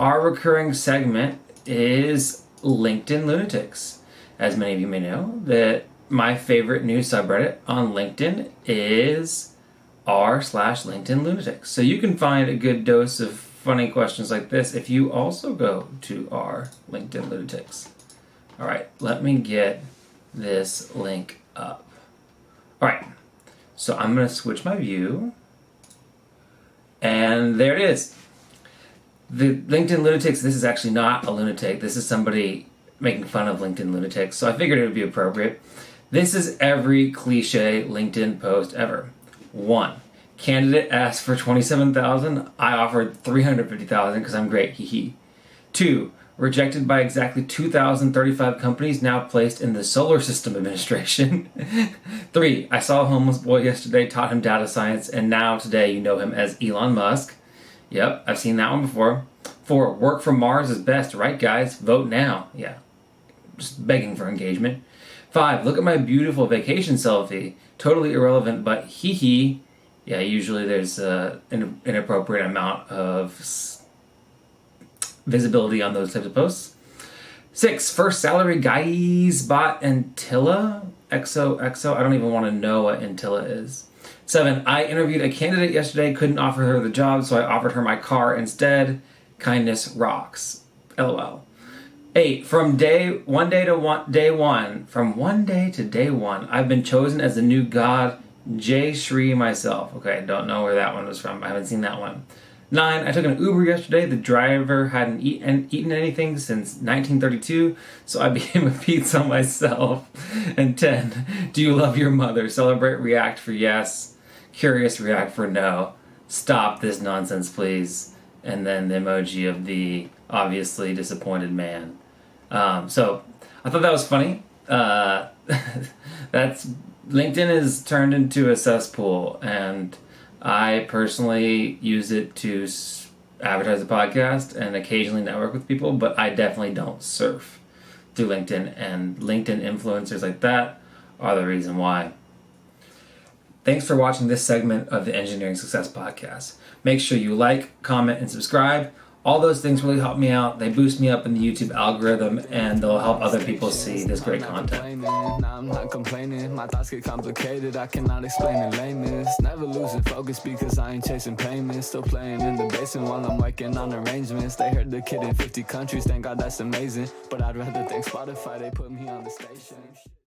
our recurring segment is LinkedIn Lunatics. As many of you may know, that my favorite news subreddit on LinkedIn is r/LinkedIn Lunatics. So you can find a good dose of funny questions like this if you also go to our LinkedIn Lunatics. All right, let me get this link up. All right, so I'm going to switch my view. And there it is. The LinkedIn Lunatics, this is actually not a lunatic. This is somebody making fun of LinkedIn Lunatics, so I figured it would be appropriate. This is every cliche LinkedIn post ever. 1. Candidate asked for $27,000. I offered $350,000 because I'm great. Hee hee. 2. Rejected by exactly 2,035 companies now placed in the Solar System Administration. 3. I saw a homeless boy yesterday, taught him data science, and now today you know him as Elon Musk. Yep, I've seen that one before. 4. Work from Mars is best, right guys? Vote now. Yeah, just begging for engagement. 5. Look at my beautiful vacation selfie. Totally irrelevant, but hee hee. Yeah, usually there's an inappropriate amount of visibility on those types of posts. 6. First salary guys bought Antilla. XOXO. I don't even want to know what Antilla is. 7. I interviewed a candidate yesterday, couldn't offer her the job, so I offered her my car instead. Kindness rocks. LOL. 8. From day to day one, I've been chosen as the new god, Jay Shri myself. Okay, don't know where that one was from. I haven't seen that one. 9. I took an Uber yesterday. The driver hadn't eaten anything since 1932, so I became a pizza myself. And 10. Do you love your mother? Celebrate, react for yes. Curious, react for no. Stop this nonsense, please. And then the emoji of the obviously disappointed man. So I thought that was funny. That's LinkedIn is turned into a cesspool, and I personally use it to advertise a podcast and occasionally network with people, but I definitely don't surf through LinkedIn, and LinkedIn influencers like that are the reason why. Thanks for watching this segment of the Engineering Success Podcast. Make sure you like, comment, and subscribe. All those things really help me out. They boost me up in the YouTube algorithm, and they'll help other people see this great content. Now I'm not complaining. My thoughts get complicated. I cannot explain in lameness. Never losing focus because I ain't chasing payments. Still playing in the basement while I'm working on arrangements. They heard the kid in 50 countries. Thank God that's amazing. But I'd rather thank Spotify. They put me on the station.